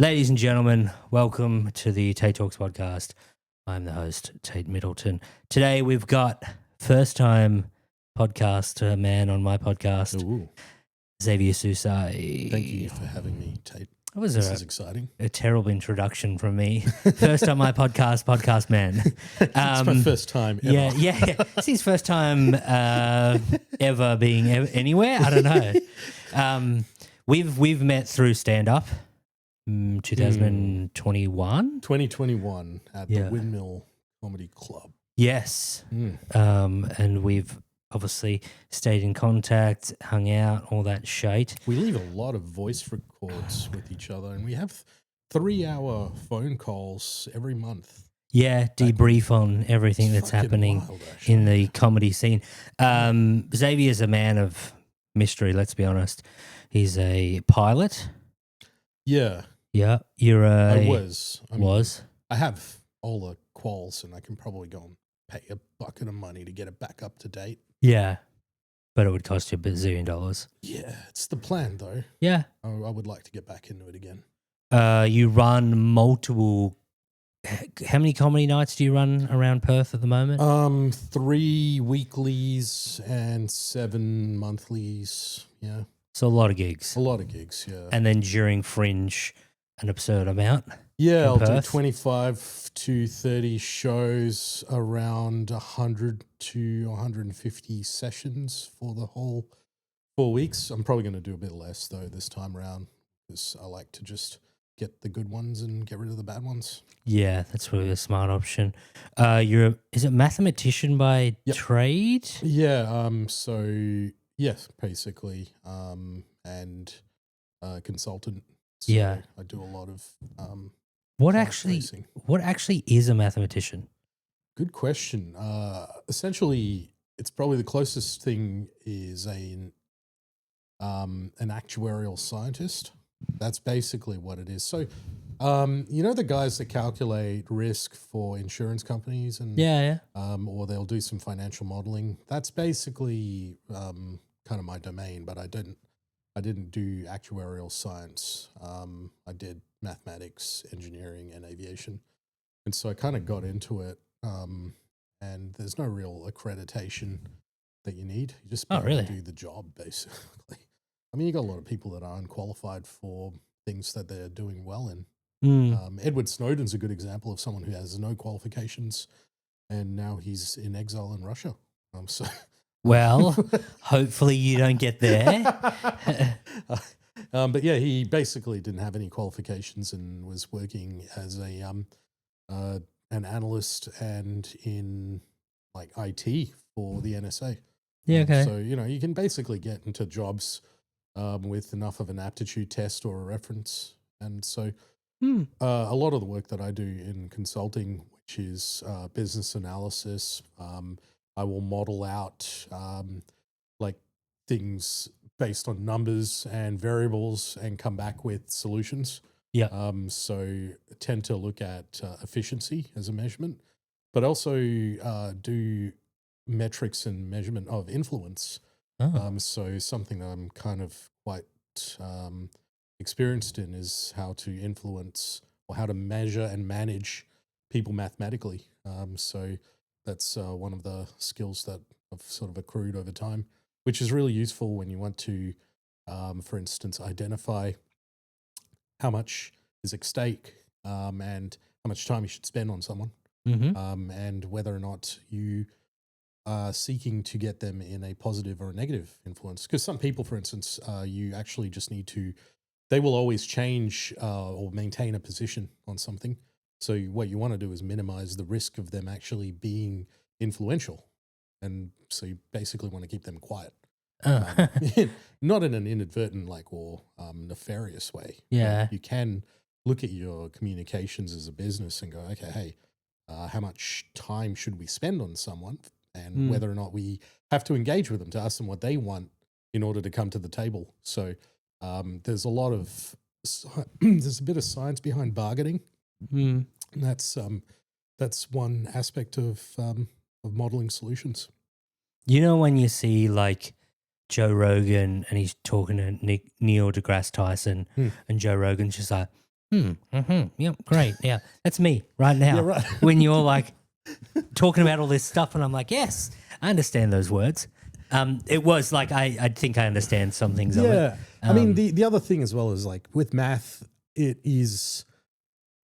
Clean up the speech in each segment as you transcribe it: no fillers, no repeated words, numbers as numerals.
Ladies and gentlemen, welcome to the Tait Talks podcast. I'm the host, Tait Middleton. Today we've got first-time podcaster man on my podcast, Ooh, Xavier Susai. thank you for having me, Tate. That was This is exciting. a terrible introduction from me. First on my podcast man. It's my first time ever. Yeah. It's his first time ever being anywhere. I don't know. We've met through stand-up. 2021? 2021 at the Windmill Comedy Club. Yes. And we've obviously stayed in contact, hung out, all that shite. We leave a lot of voice records with each other, and we have 3-hour phone calls every month. Yeah, debrief on everything that's happening in the comedy scene. Xavier's a man of mystery, let's be honest. He's a pilot. Yeah. Yeah, you're a... I was. I I have all the quals, and I can probably go and pay a bucket of money to get it back up to date. Yeah, but it would cost you $1 bazillion. Yeah, it's the plan, though. Yeah. I would like to get back into it again. You run multiple... How many comedy nights do you run around Perth at the moment? 3 weeklies and 7 monthlies. Yeah. So a lot of gigs. A lot of gigs, yeah. And then during Fringe, an absurd amount. Yeah, I'll do Perth? 25 to 30 shows, around 100 to 150 sessions for the whole 4 weeks. I'm probably going to do a bit less, though, this time around, because I like to just get the good ones and get rid of the bad ones. Yeah, that's really a smart option. Is it mathematician by trade? Yeah, yes, basically, and consultant. So Yeah. I do a lot of What client actually facing. is a mathematician? Good question. Essentially, it's probably the closest thing is an actuarial scientist. That's basically what it is. So, you know the guys that calculate risk for insurance companies and or they'll do some financial modeling. That's basically kind of my domain, but I didn't do actuarial science. I did mathematics, engineering, and aviation, and so I kind of got into it. And there's no real accreditation that you need. You just do the job, basically. I mean, you got a lot of people that are unqualified for things that they're doing well in. Edward Snowden's a good example of someone who has no qualifications, and now he's in exile in Russia. Well, hopefully you don't get there. But yeah, he basically didn't have any qualifications and was working as an analyst and in like IT for the NSA. Yeah, okay. So, you can basically get into jobs with enough of an aptitude test or a reference. And so a lot of the work that I do in consulting, which is business analysis, I will model out like things based on numbers and variables and come back with solutions. Yeah. So I tend to look at efficiency as a measurement, but also do metrics and measurement of influence. So something that I'm kind of quite experienced in is how to influence or how to measure and manage people mathematically. So that's one of the skills that I've sort of accrued over time, which is really useful when you want to, for instance, identify how much is at stake and how much time you should spend on someone, and whether or not you are seeking to get them in a positive or a negative influence. Because some people, for instance, you actually just need to, they will always change or maintain a position on something. So what you want to do is minimize the risk of them actually being influential. And so you basically want to keep them quiet. Not in an inadvertent or nefarious way. Yeah. You can look at your communications as a business and go, okay, hey, how much time should we spend on someone, and whether or not we have to engage with them to ask them what they want in order to come to the table. So there's a lot of there's a bit of science behind bargaining. And that's one aspect of modeling solutions. You know, when you see like Joe Rogan and he's talking to Neil deGrasse Tyson, and Joe Rogan's just like, Yep, great. Yeah, that's me right now. Yeah, right. When you're like talking about all this stuff, and I'm like, yes, I understand those words. It was like I think I understand some things of it. Yeah. I mean, the other thing as well is like with math, it is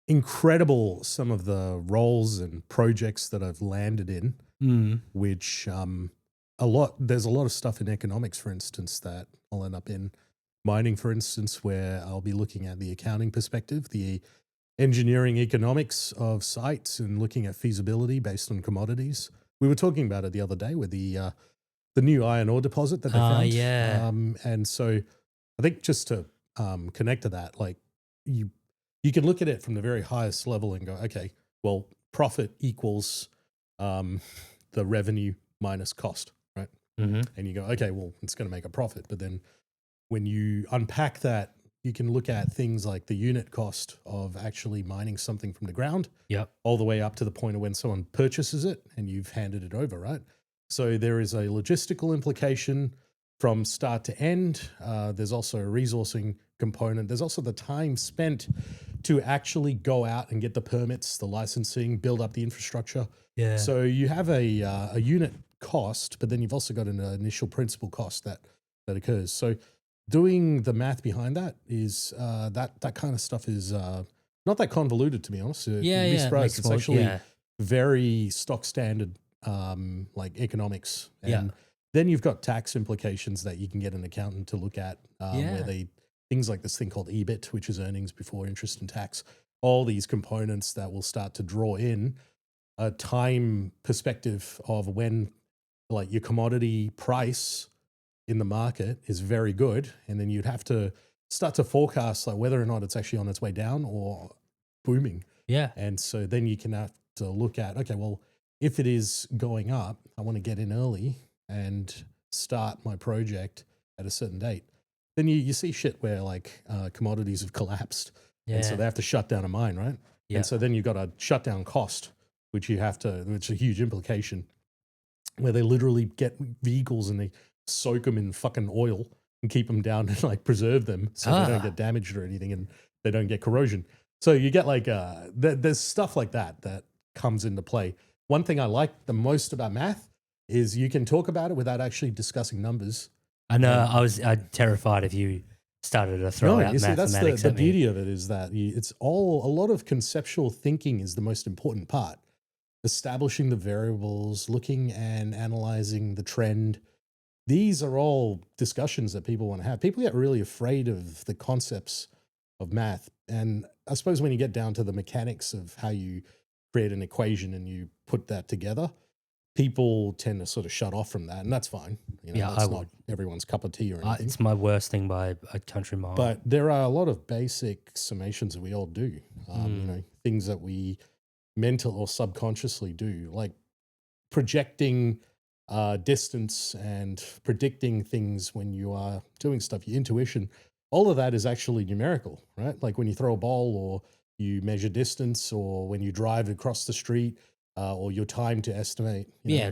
incredible some of the roles and projects that I've landed in, which there's a lot of stuff in economics, for instance, that I'll end up in. Mining, for instance, where I'll be looking at the accounting perspective, the engineering economics of sites and looking at feasibility based on commodities. We were talking about it the other day with the new iron ore deposit that they found. Yeah. And so I think just to connect to that, like you can look at it from the very highest level and go, okay, well, profit equals the revenue minus cost, right? Mm-hmm. And you go, okay, well, it's going to make a profit. But then when you unpack that, you can look at things like the unit cost of actually mining something from the ground, Yep. all the way up to the point of when someone purchases it and you've handed it over, right? So there is a logistical implication from start to end. There's also a resourcing component. There's also the time spent to actually go out and get the permits, the licensing, build up the infrastructure. Yeah. So you have a unit cost, but then you've also got an initial principal cost that occurs. So doing the math behind that is that kind of stuff is not that convoluted, to be honest. You'd be surprised. It's actually very stock standard, like economics. And then you've got tax implications that you can get an accountant to look at, where things like this thing called EBIT, which is earnings before interest and tax, all these components that will start to draw in a time perspective of when like your commodity price in the market is very good. And then you'd have to start to forecast like whether or not it's actually on its way down or booming. Yeah. And so then you can have to look at, okay, well, if it is going up, I want to get in early and start my project at a certain date. Then you see shit where like commodities have collapsed. Yeah. And so they have to shut down a mine, right? Yeah. And so then you've got a shutdown cost, which is a huge implication, where they literally get vehicles and they soak them in fucking oil and keep them down and like preserve them so they don't get damaged or anything and they don't get corrosion. So you get like there's stuff like that comes into play. One thing I like the most about math is you can talk about it without actually discussing numbers. I know. I'm terrified if you started to throw out mathematics. That's the beauty of it is that it's a lot of conceptual thinking is the most important part. Establishing the variables, looking and analyzing the trend. These are all discussions that people want to have. People get really afraid of the concepts of math. And I suppose when you get down to the mechanics of how you create an equation and you put that together, people tend to sort of shut off from that. And that's fine. That's not everyone's cup of tea or anything. It's my worst thing by a country mile. But there are a lot of basic summations that we all do. Things that we mental or subconsciously do, like projecting distance and predicting things when you are doing stuff, your intuition, all of that is actually numerical, right? Like when you throw a ball or you measure distance or when you drive across the street or your time to estimate.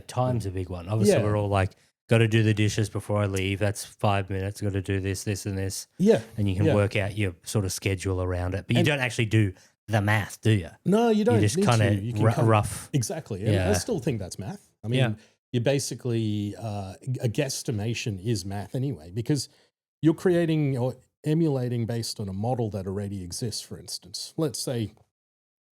Time's a big one. Obviously, we're all like, got to do the dishes before I leave. That's 5 minutes. Got to do this, this, and this. Yeah. And you can work out your sort of schedule around it. But you don't actually do the math, do you? No, you don't. You just kind of rough. Exactly. And I still think that's math. I mean, you basically, a guesstimation is math anyway, because you're creating or emulating based on a model that already exists, for instance. Let's say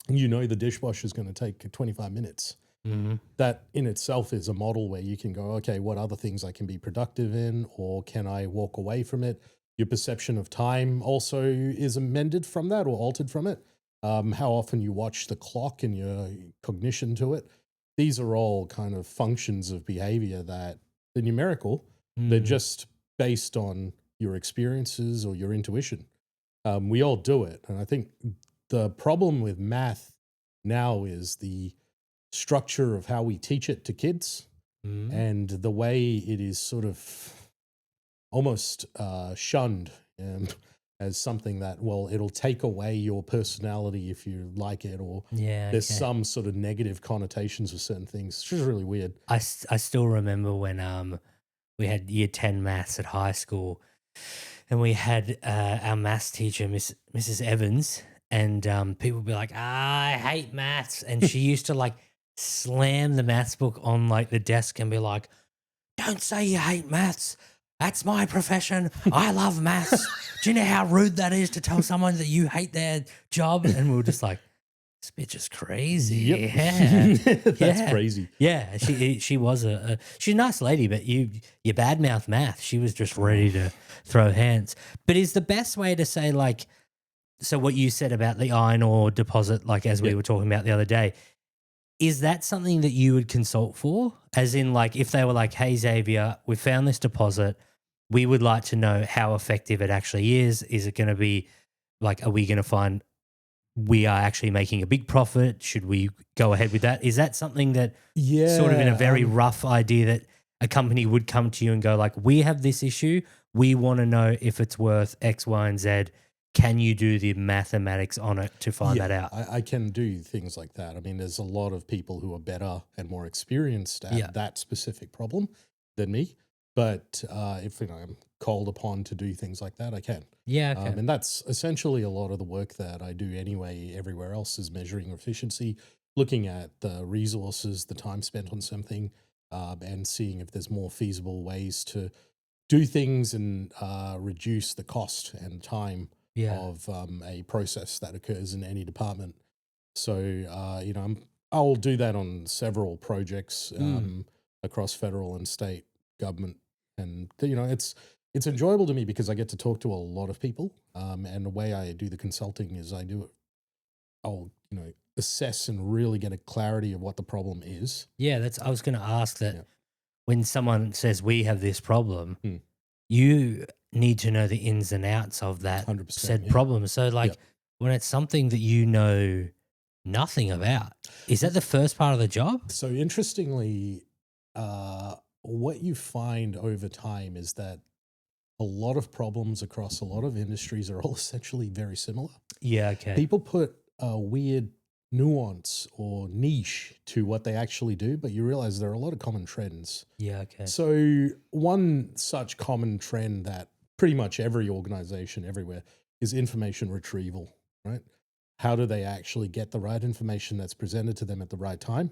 the dishwasher is going to take 25 minutes. Mm-hmm. That in itself is a model where you can go, okay, what other things I can be productive in, or can I walk away from it? Your perception of time also is amended from that or altered from it. How often you watch the clock and your cognition to it. These are all kind of functions of behavior that they're numerical. They're just based on your experiences or your intuition. We all do it. And I think the problem with math now is the structure of how we teach it to kids and the way it is sort of almost shunned as something that, well, it'll take away your personality if you like it, or there's some sort of negative connotations with certain things. It's just really weird. I still remember when we had year 10 maths at high school, and we had our maths teacher, Mrs. Evans, and people would be like, I hate maths. And she used to like slam the maths book on like the desk and be like, don't say you hate maths. That's my profession. I love maths. Do you know how rude that is to tell someone that you hate their job? And we were just like, this bitch is crazy. Yep. Yeah. That's Yeah. crazy. Yeah. She was she's a nice lady, but you badmouth math. She was just ready to throw hands. But is the best way to say like, so what you said about the iron ore deposit, like as we Yep. were talking about the other day, is that something that you would consult for? As in, like, if they were like, hey, Xavier, we found this deposit. We would like to know how effective it actually is. Is it going to be like, are we going to find we are actually making a big profit? Should we go ahead with that? Is that something that sort of in a very rough idea that a company would come to you and go like, we have this issue. We want to know if it's worth X, Y, and Z. Can you do the mathematics on it to find that out? I can do things like that. I mean, there's a lot of people who are better and more experienced at that specific problem than me. But if I'm called upon to do things like that, I can. Yeah, okay. And that's essentially a lot of the work that I do anyway. Everywhere else is measuring efficiency, looking at the resources, the time spent on something, and seeing if there's more feasible ways to do things and reduce the cost and time of a process that occurs in any department. So, I'll do that on several projects across federal and state government. And, it's enjoyable to me because I get to talk to a lot of people. And the way I do the consulting is I'll assess and really get a clarity of what the problem is. Yeah, I was going to ask that when someone says we have this problem, Hmm. you need to know the ins and outs of that 100%, said problem. So, like, when it's something that you know nothing about, is that the first part of the job? So interestingly, what you find over time is that a lot of problems across a lot of industries are all essentially very similar. Yeah, okay. People put a weird nuance or niche to what they actually do, but you realize there are a lot of common trends. Yeah, okay. So one such common trend that pretty much every organization everywhere is information retrieval, right? How do they actually get the right information that's presented to them at the right time,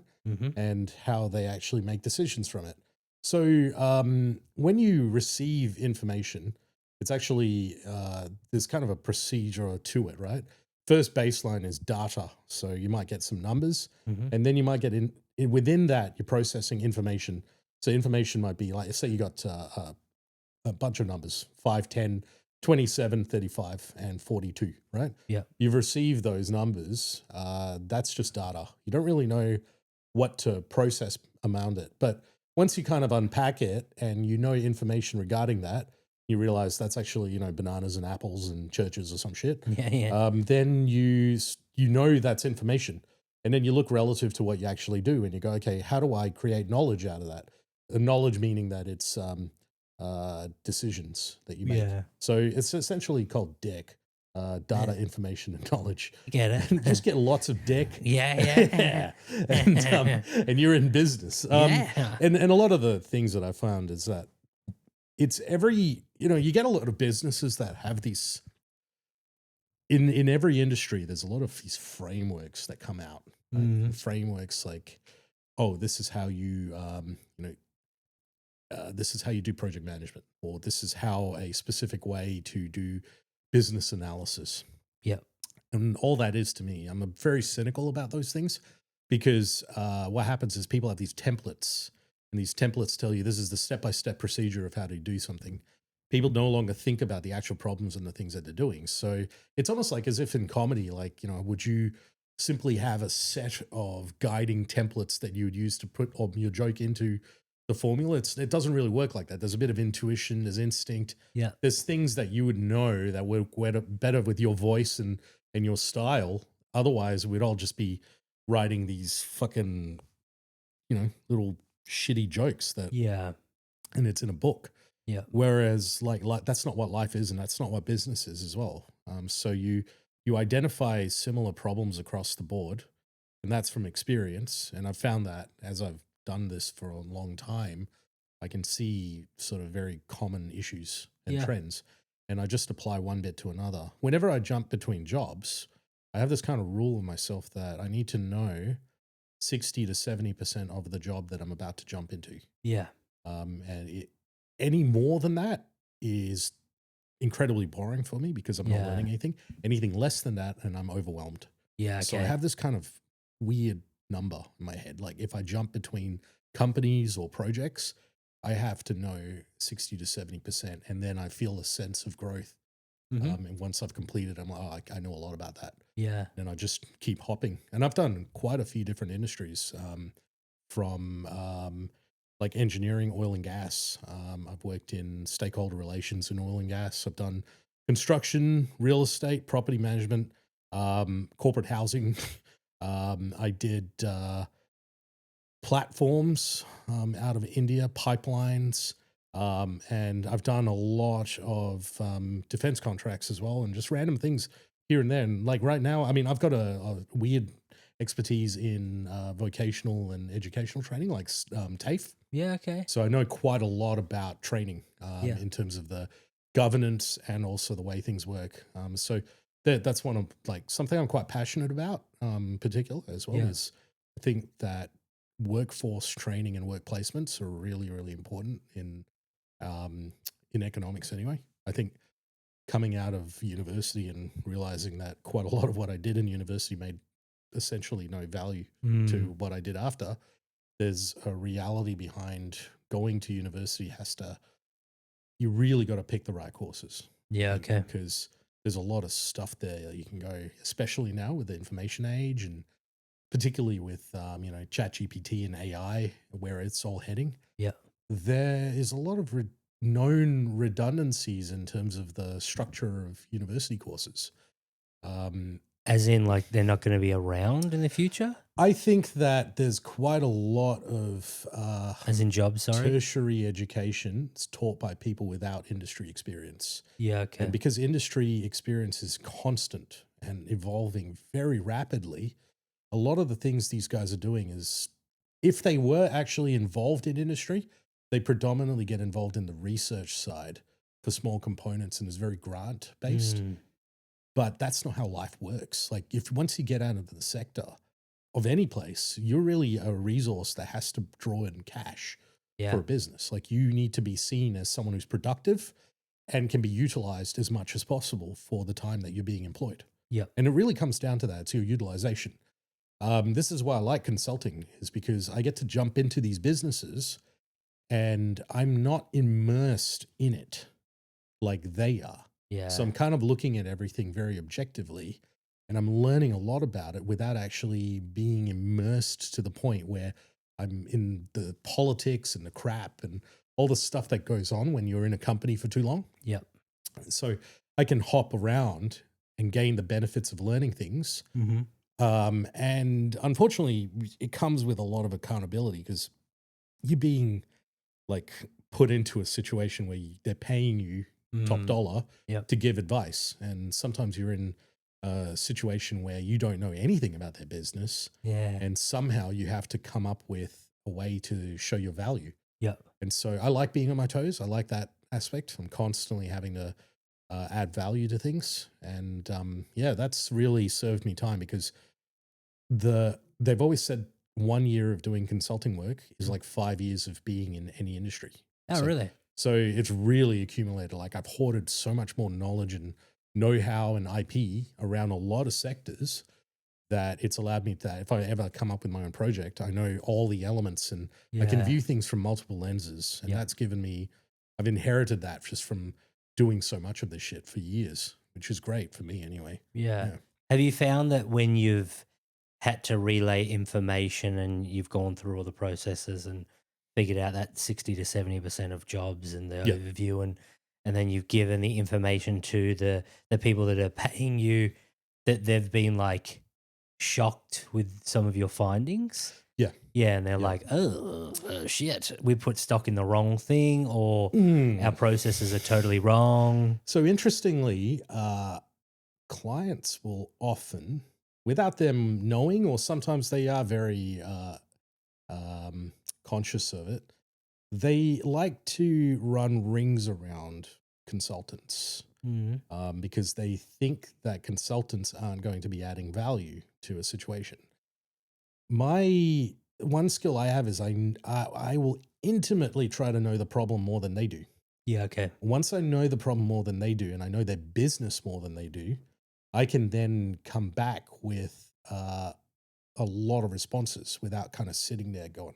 and how they actually make decisions from it. So when you receive information, it's actually, there's kind of a procedure to it, right? First baseline is data. So you might get some numbers, and then you might get within that, you're processing information. So information might be like, say you got a bunch of numbers, 5, 10, 27, 35, and 42, right? Yeah. You've received those numbers. That's just data. You don't really know what to process around it. But once you kind of unpack it and you know information regarding that, you realize that's actually, bananas and apples and churches or some shit. Yeah. Then you know that's information. And then you look relative to what you actually do and you go, okay, how do I create knowledge out of that? Knowledge meaning that it's decisions that you make. Yeah. So it's essentially called DEC, data, information, and knowledge. Get it? You just get lots of DEC. Yeah. And you're in business. And a lot of the things that I found is that it's you get a lot of businesses that have these, in every industry, there's a lot of these frameworks that come out. Right? Frameworks like, oh, this is how you, this is how you do project management, or this is how a specific way to do business analysis. Yep. And all that is to me, I'm very cynical about those things because what happens is people have these templates, and these templates tell you this is the step-by-step procedure of how to do something. People no longer think about the actual problems and the things that they're doing. So it's almost like as if in comedy, like, would you simply have a set of guiding templates that you would use to put your joke into the formula? It doesn't really work like that. There's a bit of intuition, there's instinct. Yeah. There's things that you would know that work better with your voice and your style. Otherwise, we'd all just be writing these fucking, little shitty jokes and it's in a book. Yeah. Whereas like that's not what life is, and that's not what business is as well. So you identify similar problems across the board, and that's from experience. And I've found that as I've done this for a long time, I can see sort of very common issues and trends, and I just apply one bit to another. Whenever I jump between jobs, I have this kind of rule of myself that I need to know 60 to 70% of the job that I'm about to jump into. Yeah. And any more than that is incredibly boring for me because I'm not Yeah. learning anything. Anything less than that, and I'm overwhelmed. Yeah. So I Okay. have this kind of weird number in my head. Like if I jump between companies or projects, I have to know 60 to 70%. And then I feel a sense of growth. Hmm. And once I've completed, I'm like, oh, I know a lot about that. Yeah. And I just keep hopping. And I've done quite a few different industries, from like engineering, oil and gas. I've worked in stakeholder relations in oil and gas. I've done construction, real estate, property management, corporate housing. I did platforms out of India, pipelines. And I've done a lot of defense contracts as well, and just random things here and there. And like right now, I mean, I've got a weird expertise in vocational and educational training, like TAFE. Yeah. Okay. So I know quite a lot about training Yeah. in terms of the governance and also the way things work. So that's one of like something I'm quite passionate about, particular as well, Yeah. is I think that workforce training and work placements are really, really important um, in economics anyway. I think coming out of university and realizing that quite a lot of what I did in university made essentially no value Mm. to what I did after. There's a reality behind going to university you really got to pick the right courses. Yeah. Okay. Because there's a lot of stuff there that you can go, especially now with the information age and particularly with, chat GPT and AI, where it's all heading. Yeah. There is a lot of known redundancies in terms of the structure of university courses. Um, As in, like, they're not going to be around in the future? I think that there's quite a lot of As in jobs, sorry? tertiary education is taught by people without industry experience. Yeah. And Okay. because industry experience is constant and evolving very rapidly, a lot of the things these guys are doing is if they were actually involved in industry, they predominantly get involved in the research side for small components and is very grant based. Mm. But that's not how life works. Like if once you get out of the sector of any place, you're really a resource that has to draw in cash for Yeah. a business. Like you need to be seen as someone who's productive and can be utilized as much as possible for the time that you're being employed. Yep. And it really comes down to that, to your utilization. This is why I like consulting, is because I get to jump into these businesses and I'm not immersed in it like they are. So Yeah. I'm kind of looking at everything very objectively and I'm learning a lot about it without actually being immersed to the point where I'm in the politics and the crap and all the stuff that goes on when you're in a company for too long. Yep. So I can hop around and gain the benefits of learning things. Mm-hmm. And unfortunately, it comes with a lot of accountability because you're being like put into a situation where they're paying you top Mm. dollar Yep. to give advice. And sometimes you're in a situation where you don't know anything about their business. Yeah. And somehow you have to come up with a way to show your value. Yep. And so I like being on my toes. I like that aspect. I'm constantly having to add value to things. And yeah, that's really served me time because they've always said 1 year of doing consulting work is like 5 years of being in any industry. Oh, really? So it's really accumulated. Like I've hoarded so much more knowledge and know-how and IP around a lot of sectors that it's allowed me that if I ever come up with my own project, I know all the elements and I can Yeah. view things from multiple lenses. And Yep. that's given me, I've inherited that just from doing so much of this shit for years, which is great for me anyway. Yeah. Yeah. Have you found that when you've had to relay information and you've gone through all the processes and figured out that 60 to 70% of jobs and the Yeah. overview and then you've given the information to the people that are paying you, that they've been like shocked with some of your findings? Yeah. Yeah, and they're Yeah. like, oh, shit, we put stock in the wrong thing, or our processes are totally wrong. So interestingly, clients will often, without them knowing, or sometimes they are very conscious of it, they like to run rings around consultants. because they think that consultants aren't going to be adding value to a situation. My one skill I have is I will intimately try to know the problem more than they do. Yeah. Okay. Once I know the problem more than they do, and I know their business more than they do, I can then come back with a lot of responses without kind of sitting there going,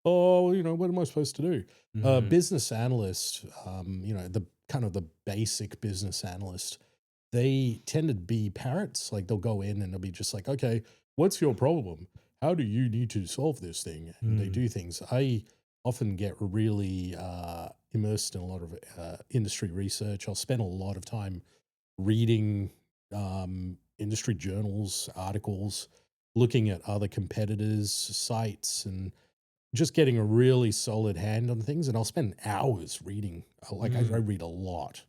oh, what am I supposed to do? Business analyst, the kind of the basic business analyst, they tend to be parrots. Like they'll go in and they'll be just like, okay, what's your problem? How do you need to solve this thing? And they do things. I often get really immersed in a lot of industry research. I'll spend a lot of time reading industry journals, articles, looking at other competitors' sites, and just getting a really solid hand on things. And I'll spend hours reading. I read a lot.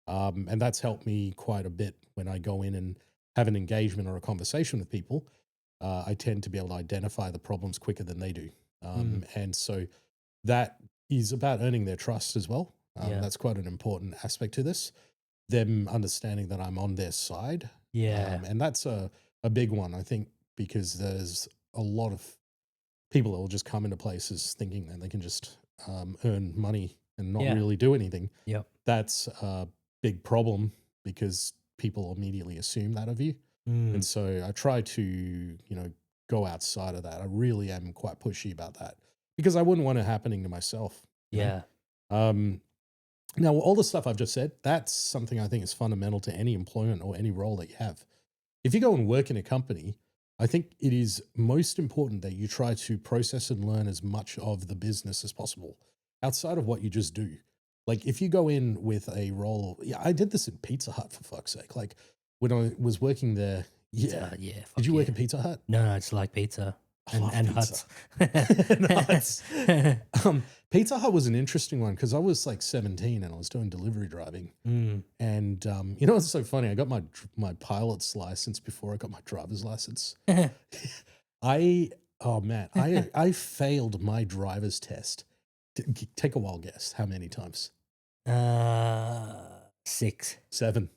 And that's helped me quite a bit when I go in and have an engagement or a conversation with people. I tend to be able to identify the problems quicker than they do. And so that is about earning their trust as well. That's quite an important aspect to this. Them understanding that I'm on their side. Yeah. And that's a big one, I think, because there's a lot of people that will just come into places thinking that they can just earn money and not really do anything. Yep. That's a big problem because people immediately assume that of you. And so I try to, go outside of that. I really am quite pushy about that because I wouldn't want it happening to myself. you know? Now, all the stuff I've just said, that's something I think is fundamental to any employment or any role that you have. If you go and work in a company, I think it is most important that you try to process and learn as much of the business as possible outside of what you just do. Like if you go in with a role, I did this in Pizza Hut for fuck's sake. Like when I was working there, Did you work at Pizza Hut? No, it's like pizza and pizza. Huts. Nuts. Pizza Hut was an interesting one because I was like 17 and I was doing delivery driving. And it's so funny? I got my pilot's license before I got my driver's license. I failed my driver's test. Take a wild guess. How many times? 6. 7.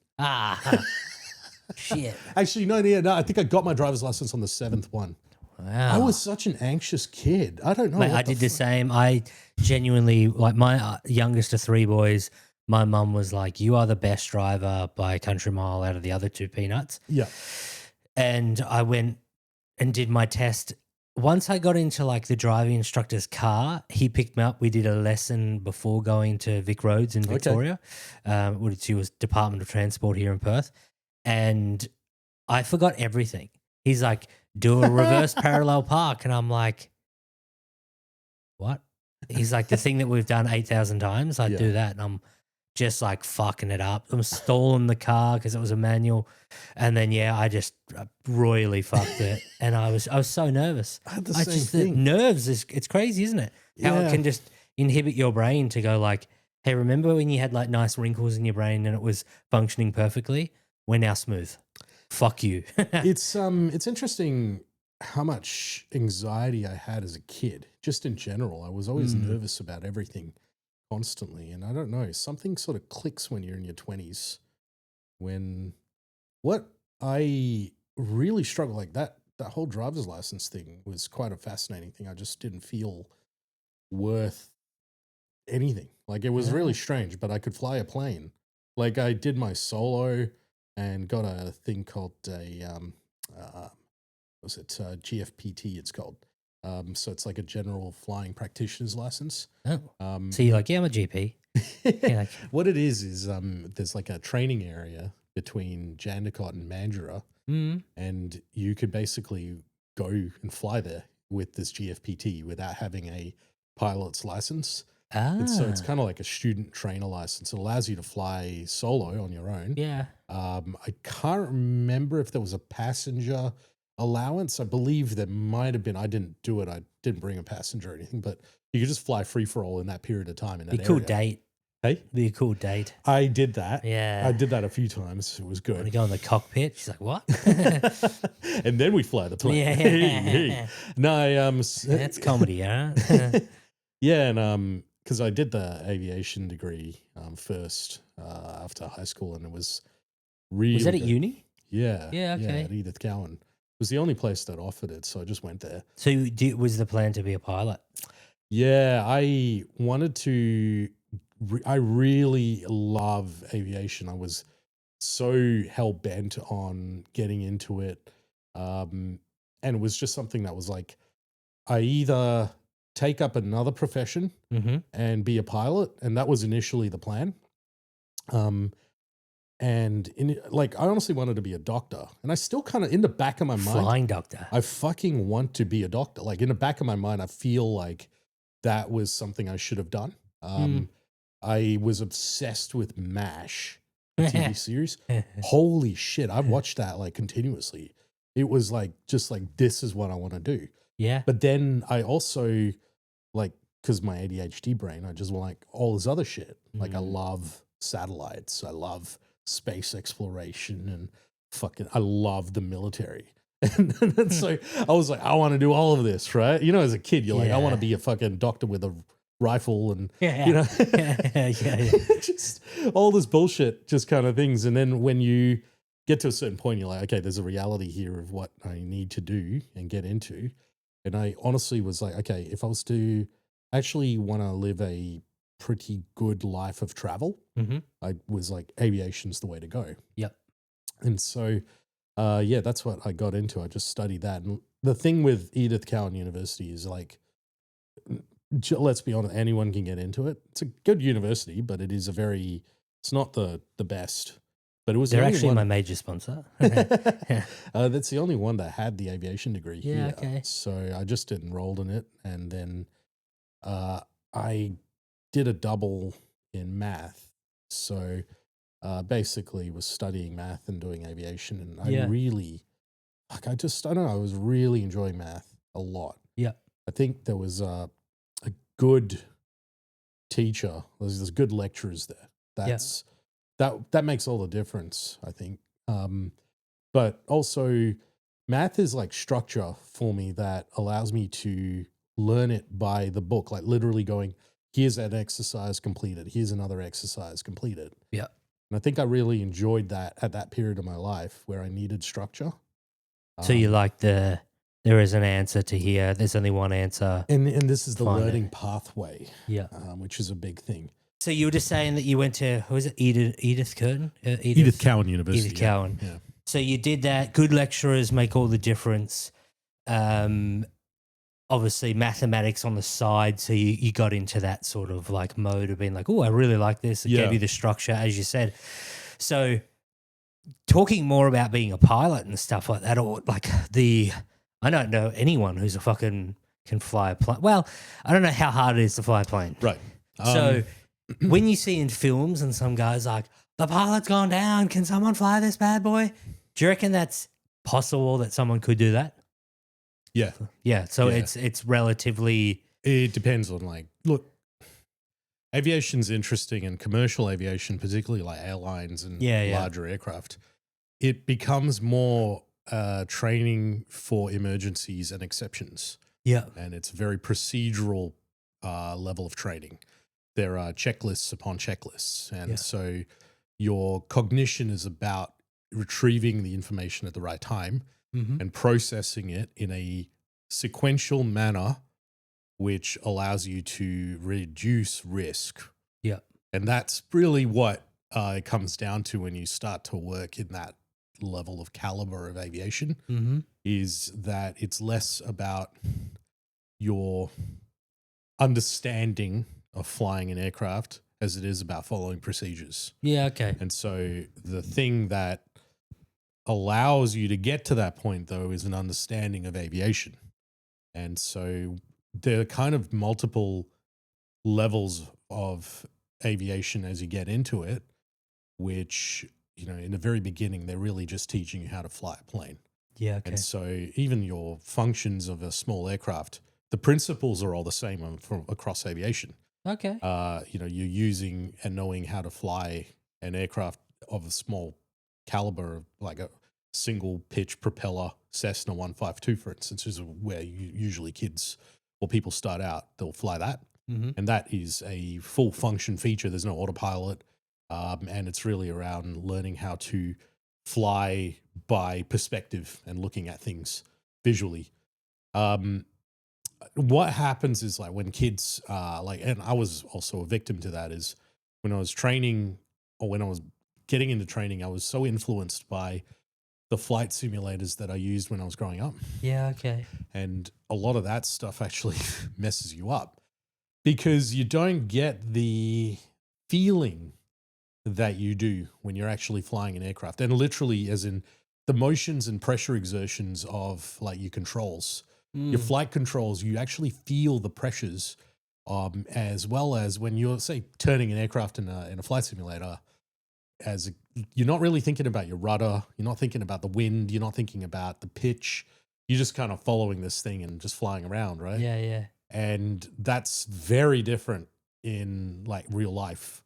Shit. Actually, no. I think I got my driver's license on the 7th one. Wow. I was such an anxious kid. I don't know. Mate, I did the same. I genuinely, like my youngest of 3 boys, my mum was like, you are the best driver by a country mile out of the other 2 peanuts. Yeah. And I went and did my test. Once I got into like the driving instructor's car, he picked me up. We did a lesson before going to Vic Roads in Victoria, which was Department of Transport here in Perth. And I forgot everything. He's like, do a reverse parallel park. And I'm like, what? He's like, the thing that we've done 8,000 times, I do that. And I'm just like fucking it up. I'm stalling the car because it was a manual. And then, I just royally fucked it. And I was so nervous. I had the same thing. The nerves, it's crazy, isn't it? How it can just inhibit your brain to go like, hey, remember when you had like nice wrinkles in your brain and it was functioning perfectly? We're now smooth. Fuck you. It's interesting how much anxiety I had as a kid, just in general. I was always nervous about everything constantly. And I don't know, something sort of clicks when you're in your 20s when what I really struggle like that whole driver's license thing was quite a fascinating thing. I just didn't feel worth anything. Like it was really strange, but I could fly a plane. Like I did my solo and got a thing called GFPT it's called. So it's like a general flying practitioner's license. So you're like, I'm a GP. What it is there's like a training area between Jandakot and Mandurah, and you could basically go and fly there with this GFPT without having a pilot's license. And so it's kind of like a student trainer license. It allows you to fly solo on your own. Yeah. I can't remember if there was a passenger allowance. I believe there might have been. I didn't do it. I didn't bring a passenger or anything, but you could just fly free for all in that period of time. In that cool date. Hey? Be a cool date. I did that. Yeah. I did that a few times. It was good. Want to go in the cockpit? She's like, what? And then we fly the plane. Yeah. No, That's comedy, huh? yeah, and because I did the aviation degree first after high school, and it was really Was that at great. uni? Yeah, Yeah, okay. at Edith Cowan. It was the only place that offered it, so I just went there. So was the plan to be a pilot? Yeah, I wanted to. I really love aviation. I was so hell bent on getting into it, and it was just something that was like, I either take up another profession Mm-hmm. and be a pilot, and that was initially the plan. And I honestly wanted to be a doctor, and I still kind of in the back of my mind, Flying doctor. I fucking want to be a doctor. Like in the back of my mind, I feel like that was something I should have done. I was obsessed with MASH, the TV series. Holy shit, I've watched that like continuously. It was like just like this is what I want to do. Yeah. But then I also like because my ADHD brain, I just like all this other shit. Like I love satellites, I love space exploration, and I love the military. And so I was like, I want to do all of this, right? You know, as a kid, you're like, I want to be a fucking doctor with a rifle and, you know, just all this bullshit, just kind of things. And then when you get to a certain point, you're like, okay, there's a reality here of what I need to do and get into. And I honestly was like, okay, if I was to actually want to live a pretty good life of travel, I was like, aviation's the way to go. Yep. And so, yeah, that's what I got into. I just studied that. And the thing with Edith Cowan University is like, let's be honest, anyone can get into it. It's a good university, but it is it's not the best. But it was They're the only actually one. my major sponsor. That's the only one that had the aviation degree Yeah, here. okay. So I just enrolled in it, and then I did a double in math. So basically was studying math and doing aviation, and I really, like, I don't know, I was really enjoying math a lot. Yeah. I think there was a good teacher. There's good lecturers there. That makes all the difference, I think. But also, math is like structure for me that allows me to learn it by the book, like literally going, here's an exercise completed, here's another exercise completed. Yeah. And I think I really enjoyed that at that period of my life where I needed structure. So you like there is an answer to here. There's only one answer. And this is the Find learning it. pathway, Yeah. which is a big thing. So you were just saying that you went to, who was it, Edith Curtin? Edith Cowan University. Edith Cowan. Yeah. So you did that. Good lecturers make all the difference. Obviously, mathematics on the side. So you got into that sort of like mode of being like, oh, I really like this. It gave you the structure, as you said. So talking more about being a pilot and stuff like that, or like I don't know anyone who's can fly a plane. Well, I don't know how hard it is to fly a plane. Right. So when you see in films and some guys like, the pilot's gone down, can someone fly this bad boy? Do you reckon that's possible that someone could do that? Yeah. Yeah. So it's relatively. It depends on look, aviation's interesting, and commercial aviation, particularly like airlines and larger aircraft, it becomes more training for emergencies and exceptions. Yeah. And it's a very procedural level of training. There are checklists upon checklists. And so your cognition is about retrieving the information at the right time and processing it in a sequential manner, which allows you to reduce risk. Yeah. And that's really what it comes down to when you start to work in that level of caliber of aviation, is that it's less about your understanding of flying an aircraft as it is about following procedures. Yeah, okay. And so the thing that allows you to get to that point, though, is an understanding of aviation. And so there are kind of multiple levels of aviation as you get into it, which, you know, in the very beginning, they're really just teaching you how to fly a plane. Yeah, okay. And so even your functions of a small aircraft, the principles are all the same from across aviation. Okay. You know, you're using and knowing how to fly an aircraft of a small caliber, like a single pitch propeller Cessna 152, for instance, is where usually kids or people start out. They'll fly that. Mm-hmm. And that is a full function feature. There's no autopilot. And it's really around learning how to fly by perspective and looking at things visually. Um, what happens is like when kids and I was also a victim to that, is when I was training or when I was getting into training, I was so influenced by the flight simulators that I used when I was growing up. Yeah. Okay. And a lot of that stuff actually messes you up because you don't get the feeling that you do when you're actually flying an aircraft. And literally, as in the motions and pressure exertions of like your controls, your Mm. flight controls, you actually feel the pressures, as well as when you're, say, turning an aircraft in a flight simulator. You're not really thinking about your rudder, you're not thinking about the wind, you're not thinking about the pitch. You're just kind of following this thing and just flying around, right? Yeah. Yeah. And that's very different in like real life.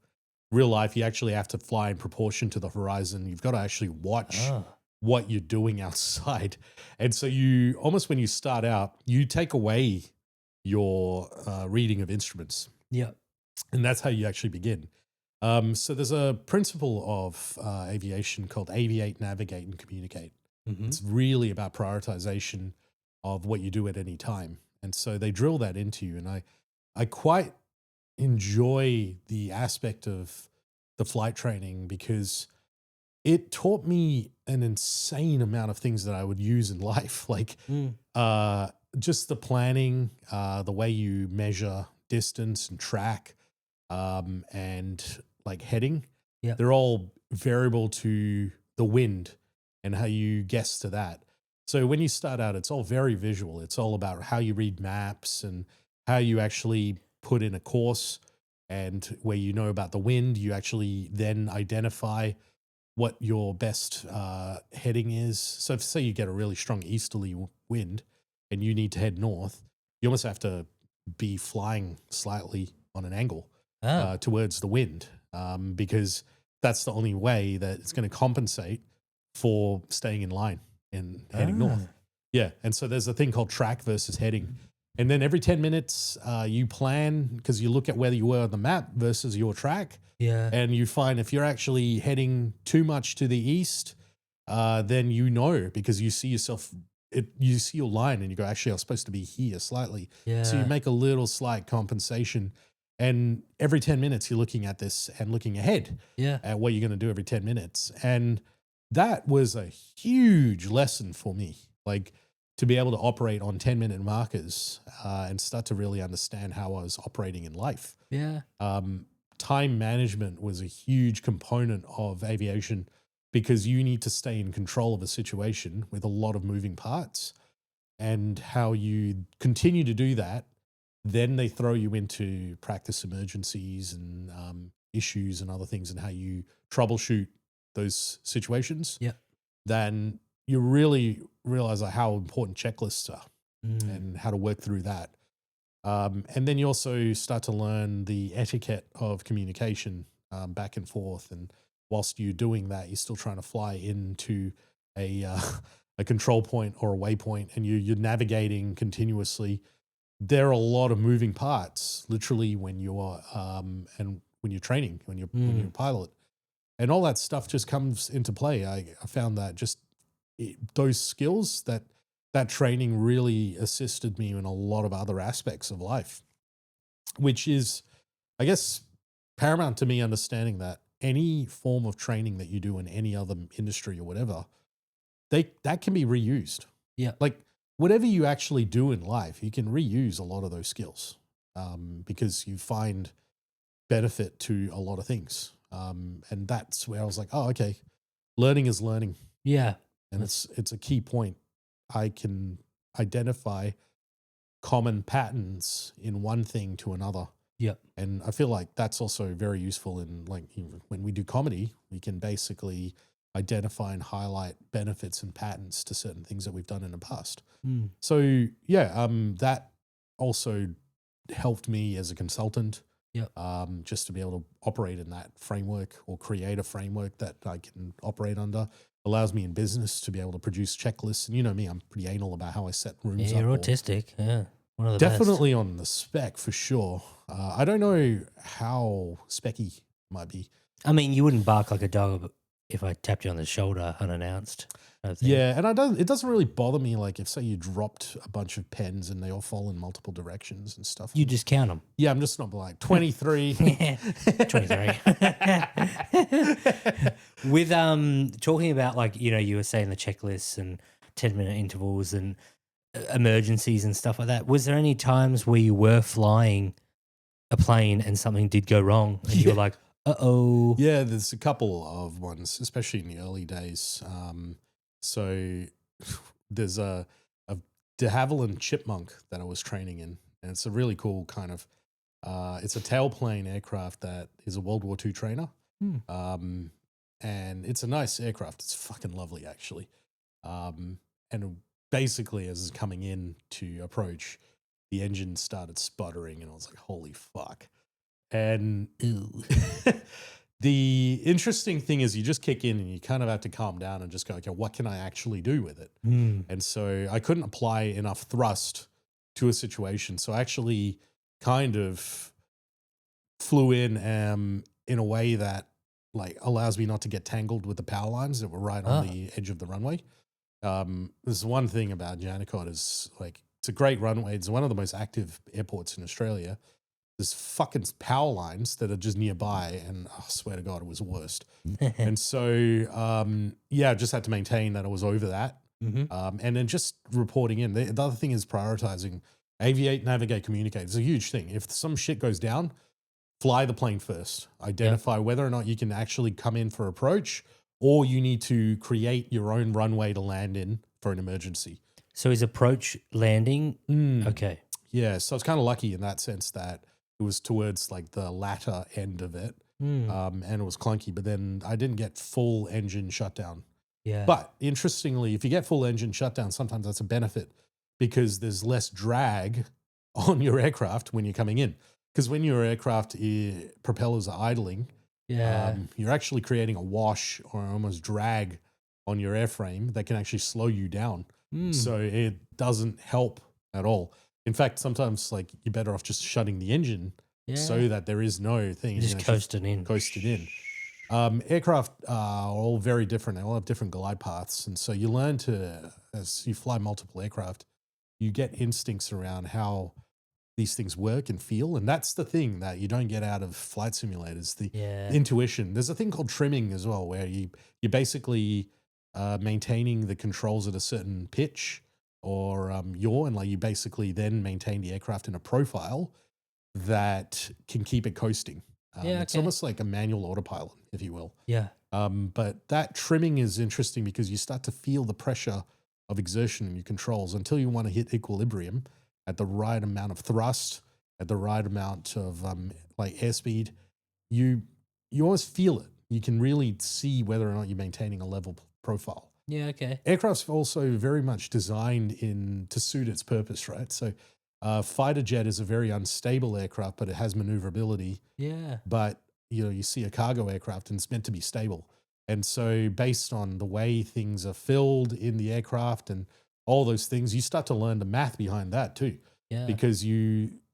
Real life, you actually have to fly in proportion to the horizon. You've got to actually watch Oh. what you're doing outside. And so you almost, when you start out, you take away your reading of instruments. Yep. And that's how you actually begin. So there's a principle of aviation called aviate, navigate, and communicate. Mm-hmm. It's really about prioritization of what you do at any time. And so they drill that into you. And I quite enjoy the aspect of the flight training because it taught me an insane amount of things that I would use in life, like Mm. just the planning, the way you measure distance and track, and like heading. Yep. They're all variable to the wind and how you guess to that. So when you start out, it's all very visual. It's all about how you read maps and how you actually put in a course, and where you know about the wind, you actually then identify what your best heading is. So if, say, you get a really strong easterly wind and you need to head north, you almost have to be flying slightly on an angle Oh. towards the wind, because that's the only way that it's going to compensate for staying in line and heading north. Ah. Yeah. And so there's a thing called track versus heading. And then every 10 minutes, you plan, because you look at whether you were on the map versus your track. Yeah. And you find if you're actually heading too much to the east, then you know, because you see yourself, you see your line and you go, actually, I was supposed to be here slightly. So you Yeah. make a little slight compensation. And every 10 minutes, you're looking at this and looking ahead Yeah. at what you're going to do every 10 minutes. And that was a huge lesson for me, like to be able to operate on 10-minute markers, and start to really understand how I was operating in life. Yeah. Time management was a huge component of aviation because you need to stay in control of a situation with a lot of moving parts, and how you continue to do that. Then they throw you into practice emergencies and issues and other things, and how you troubleshoot those situations. Yep. Then you really realize like how important checklists are Mm. and how to work through that. And then you also start to learn the etiquette of communication, back and forth. And whilst you're doing that, you're still trying to fly into a a control point or a waypoint, and you're navigating continuously. There are a lot of moving parts, literally, when you're and when you're training, when you're a pilot, and all that stuff just comes into play. I found that just those skills, that training really assisted me in a lot of other aspects of life, which is, I guess, paramount to me understanding that any form of training that you do in any other industry or whatever, that can be reused. Yeah. Like whatever you actually do in life, you can reuse a lot of those skills, because you find benefit to a lot of things. And that's where I was like, oh, okay, learning is learning. Yeah. And it's a key point. I can identify common patterns in one thing to another. Yep. And I feel like that's also very useful in, like, when we do comedy, we can basically identify and highlight benefits and patterns to certain things that we've done in the past. Mm. So yeah, that also helped me as a consultant. Yep. Just to be able to operate in that framework or create a framework that I can operate under. Allows me in business to be able to produce checklists. And you know me, I'm pretty anal about how I set rooms Yeah, up. you're Or autistic. Yeah. One of the best. Definitely on the spec for sure. I don't know how specky it might be. I mean, you wouldn't bark like a dog if I tapped you on the shoulder unannounced, I think. Yeah, and it doesn't really bother me, like, if, say, you dropped a bunch of pens and they all fall in multiple directions and stuff. You just count them. Yeah, I'm just not like 23. 23. With talking about, like, you know, you were saying the checklists and 10-minute intervals and emergencies and stuff like that. Was there any times where you were flying a plane and something did go wrong and you were like, uh-oh? Yeah, there's a couple of ones, especially in the early days. So there's a de Havilland chipmunk that I was training in, and it's a really cool kind of it's a tailplane aircraft that is a World War II trainer. And it's a nice aircraft. It's fucking lovely, actually. And basically, as it's coming in to approach, the engine started sputtering, and I was like, holy fuck. And the interesting thing is you just kick in and you kind of have to calm down and just go, okay, what can I actually do with it? And so I couldn't apply enough thrust to a situation. So I actually kind of flew in a way that like allows me not to get tangled with the power lines that were right on the edge of the runway. There's one thing about Jandakot is like, it's a great runway. It's one of the most active airports in Australia. There's fucking power lines that are just nearby, and I swear to God, it was the worst. And so, yeah, I just had to maintain that I was over that. And then just reporting in. The other thing is prioritizing. Aviate, navigate, communicate. It's a huge thing. If some shit goes down, fly the plane first. Identify whether or not you can actually come in for approach, or you need to create your own runway to land in for an emergency. So is approach landing? Okay. Yeah, so I was kind of lucky in that sense that it was towards like the latter end of it, and it was clunky. But then I didn't get full engine shutdown. Yeah. But interestingly, if you get full engine shutdown, sometimes that's a benefit because there's less drag on your aircraft when you're coming in. Because when your aircraft propellers are idling, you're actually creating a wash or almost drag on your airframe that can actually slow you down. So it doesn't help at all. In fact, sometimes like you're better off just shutting the engine so that there is no thing. Just coasting in. Coasted in. Aircraft are all very different. They all have different glide paths. And so you learn to, as you fly multiple aircraft, you get instincts around how these things work and feel. And that's the thing that you don't get out of flight simulators, the intuition. There's a thing called trimming as well, where you're basically maintaining the controls at a certain pitch or yaw, and like you basically then maintain the aircraft in a profile that can keep it coasting. It's almost like a manual autopilot, if you will. But that trimming is interesting because you start to feel the pressure of exertion in your controls until you want to hit equilibrium at the right amount of thrust, at the right amount of like airspeed. You almost feel it. You can really see whether or not you're maintaining a level profile. Aircraft's also very much designed to suit its purpose, right? So fighter jet is a very unstable aircraft, but it has maneuverability. But you see a cargo aircraft and it's meant to be stable. And so based on the way things are filled in the aircraft and all those things, you start to learn the math behind that too. Because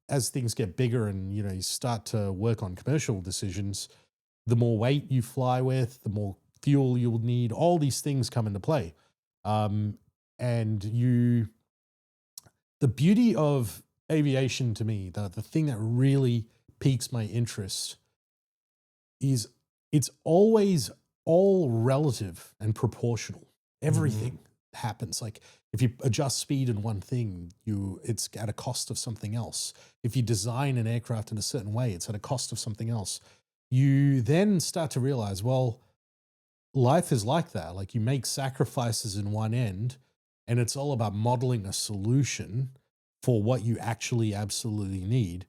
as things get bigger and you start to work on commercial decisions, the more weight you fly with, the more fuel you'll need. All these things come into play. And the beauty of aviation to me, the thing that really piques my interest is it's always all relative and proportional. Everything happens. Like if you adjust speed in one thing, it's at a cost of something else. If you design an aircraft in a certain way, it's at a cost of something else. You then start to realize, well, life is like that. Like you make sacrifices in one end, and it's all about modeling a solution for what you actually absolutely need.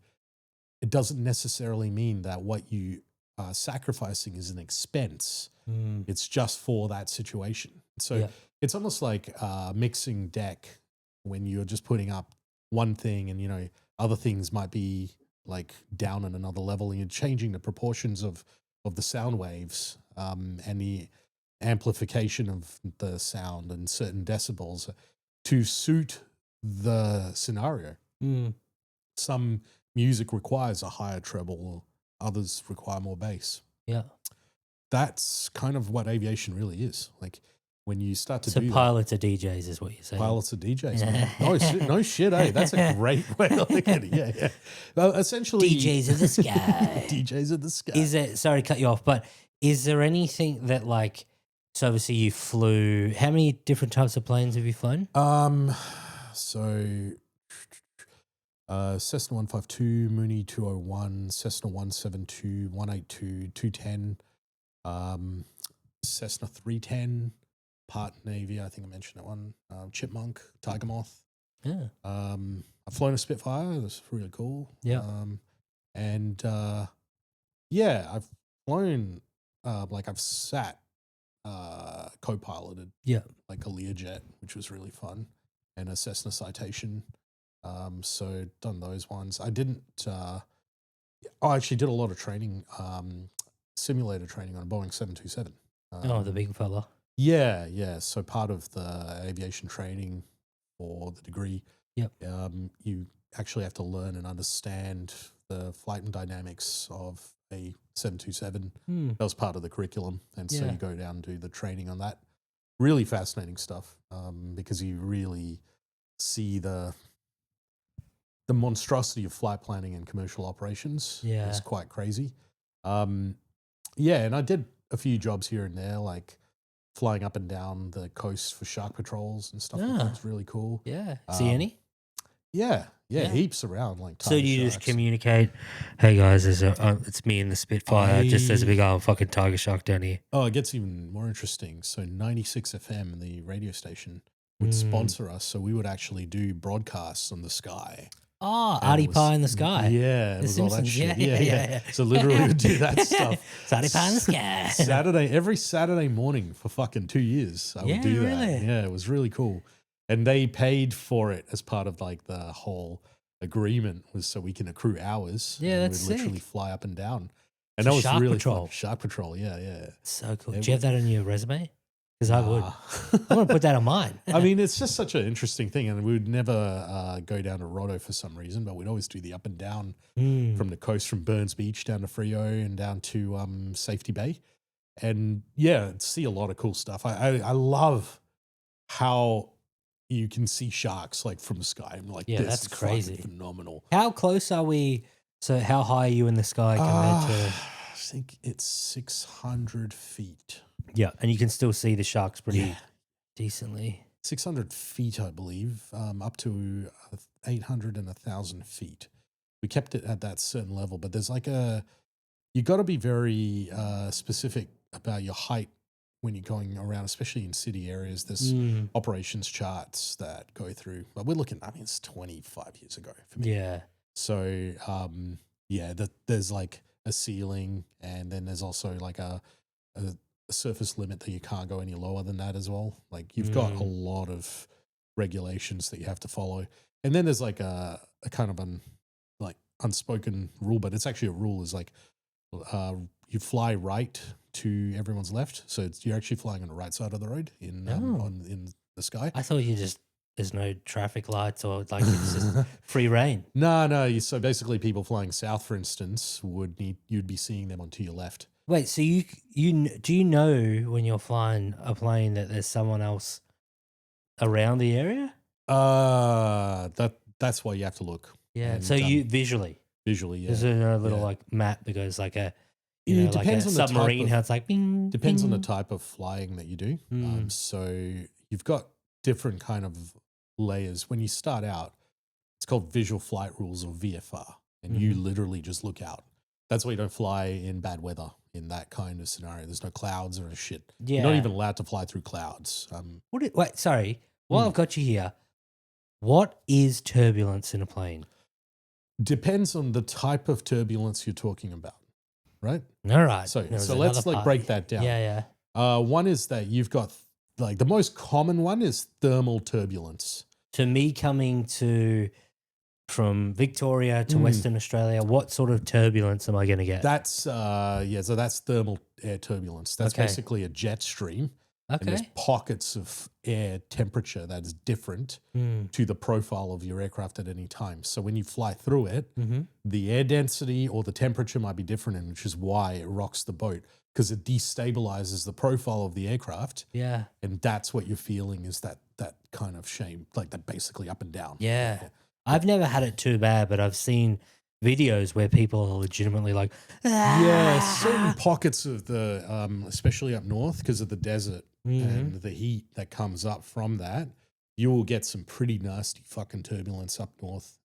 It doesn't necessarily mean that what you are sacrificing is an expense. It's just for that situation. So it's almost like mixing deck when you're just putting up one thing and, other things might be like down on another level and you're changing the proportions of the sound waves and the amplification of the sound and certain decibels to suit the scenario. Mm. Some music requires a higher treble, others require more bass. Yeah. That's kind of what aviation really is. Like when you start to So do that, pilots are DJs is what you're saying. pilots are DJs, man. No shit, eh? That's a great way to look at it. Yeah, yeah. Well, essentially, DJs of the sky. DJs of the sky. Is it, sorry to cut you off, but is there anything that like, so obviously you flew, how many different types of planes have you flown? So Cessna 152, Mooney 201, Cessna 172, 182, 210, Cessna 310, part Navy, I think I mentioned that one, Chipmunk, Tiger Moth. Yeah. I've flown a Spitfire, that's really cool. Yeah. Yeah, I've flown, like I've sat co-piloted Yeah. like a Learjet, which was really fun, and a Cessna Citation. So done those ones. I didn't. I actually did a lot of training, simulator training on a Boeing 727. Oh, the big fella. Yeah, yeah. So part of the aviation training for the degree, Yep. you actually have to learn and understand the flight and dynamics of a 727. That was part of the curriculum, and so Yeah. you go down and do the training on that. Really fascinating stuff, because you really see the monstrosity of flight planning and commercial operations. Yeah. It's quite crazy. Yeah, and I did a few jobs here and there, like flying up and down the coast for shark patrols and stuff like that. It's really cool. Yeah. See any? Yeah, Yeah. heaps around. Like So tiger do you just sharks. communicate, hey guys, it's me and the Spitfire, just there's a big old fucking tiger shark down here. Oh, it gets even more interesting. So 96 FM, the radio station, would sponsor us. So we would actually do broadcasts on the sky. Oh, And Artie it was- Pie in the sky. Yeah, it The was all that Simpsons. shit. Yeah. So literally would do that stuff. It's Artie Pie in the sky. Every Saturday morning for fucking 2 years, I would do that. really? Yeah, it was really cool. And they paid for it as part of like the whole agreement, was so we can accrue hours. Yeah, and that's we'd literally sick. fly up and down. And So that was Shark really Patrol. fun. Shark Patrol, yeah. So cool. It Do you have that on your resume? Because I would. Ah. I want to put that on mine. I mean, it's just such an interesting thing, and we would never go down to Roto for some reason, but we'd always do the up and down from the coast, from Burns Beach down to Frio and down to Safety Bay, and yeah, see a lot of cool stuff. I love how you can see sharks like from the sky. I'm like, Yeah, this that's is fucking crazy. phenomenal. How close are we? So how high are you in the sky compared to? I think it's 600 feet. Yeah, and you can still see the sharks pretty decently. 600 feet, I believe, up to 800 and 1,000 feet. We kept it at that certain level, but there's like you got to be very specific about your height when you're going around, especially in city areas. There's operations charts that go through, but we're looking, I mean, it's 25 years ago for me. Yeah. So, there's like a ceiling, and then there's also like a surface limit that you can't go any lower than that as well. Like you've got a lot of regulations that you have to follow. And then there's like a kind of unspoken rule, but it's actually a rule, is like you fly right to everyone's left. So you're actually flying on the right side of the road in the sky. I thought there's no traffic lights or like it's just free reign. No. So basically people flying south, for instance, you'd be seeing them onto your left. Wait, so you do you know when you're flying a plane that there's someone else around the area? That's why you have to look. Yeah. And, So you visually, yeah. there's a little like map that goes like a It like depends a on the type submarine. of- How it's like bing, Depends on the bing. type of flying that you do. Mm. So you've got different kind of layers. When you start out, it's called visual flight rules, or VFR, and you literally just look out. That's why you don't fly in bad weather in that kind of scenario. There's no clouds or shit. Yeah. You're not even allowed to fly through clouds. Wait, sorry. While I've got you here, what is turbulence in a plane? Depends on the type of turbulence you're talking about, right? All right. So There was let's another part. break that down. Yeah. One is that you've got, like, the most common one is thermal turbulence. To me, coming from Victoria to Western Australia, what sort of turbulence am I going to get? That's so that's thermal air turbulence. That's Okay. basically a jet stream And there's Okay. pockets of air temperature that is different to the profile of your aircraft at any time. So when you fly through it, the air density or the temperature might be different, and which is why it rocks the boat, because it destabilizes the profile of the aircraft. Yeah. And that's what you're feeling, is that kind of shame, like that basically up and down. Yeah. I've never had it too bad, but I've seen videos where people are legitimately like, Yeah, certain pockets of the, especially up north because of the desert and the heat that comes up from that, you will get some pretty nasty fucking turbulence up north,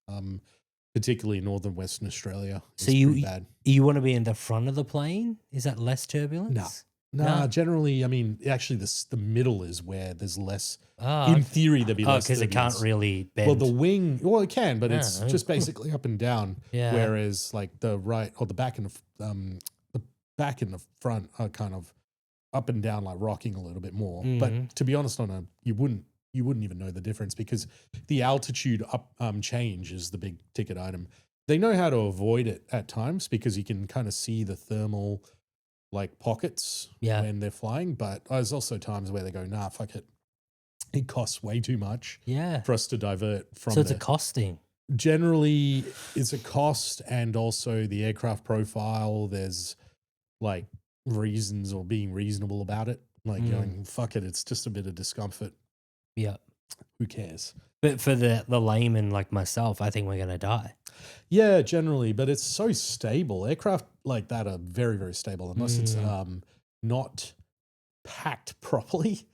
particularly in northern Western Australia. So It's pretty bad. you want to be in the front of the plane? Is that less turbulence? Nah, generally, I mean, actually, the middle is where there's less. Oh, In theory, there'd be less because it can't turbulence. really bend. Well, the wing, well, it can, but it's Oh. just basically up and down. Yeah. Whereas, like the right or the back and the front are kind of up and down, like rocking a little bit more. But to be honest, you wouldn't even know the difference, because the altitude up change is the big ticket item. They know how to avoid it at times because you can kind of see the thermal like pockets when they're flying. But there's also times where they go, nah, fuck it. It costs way too much for us to divert from. So it's a costing. Generally, it's a cost, and also the aircraft profile. There's like reasons, or being reasonable about it. Like going, fuck it, it's just a bit of discomfort. Yeah. Who cares? But for the layman like myself, I think we're going to die. Yeah, generally, but it's so stable. Aircraft like that are very, very stable, unless it's not packed properly.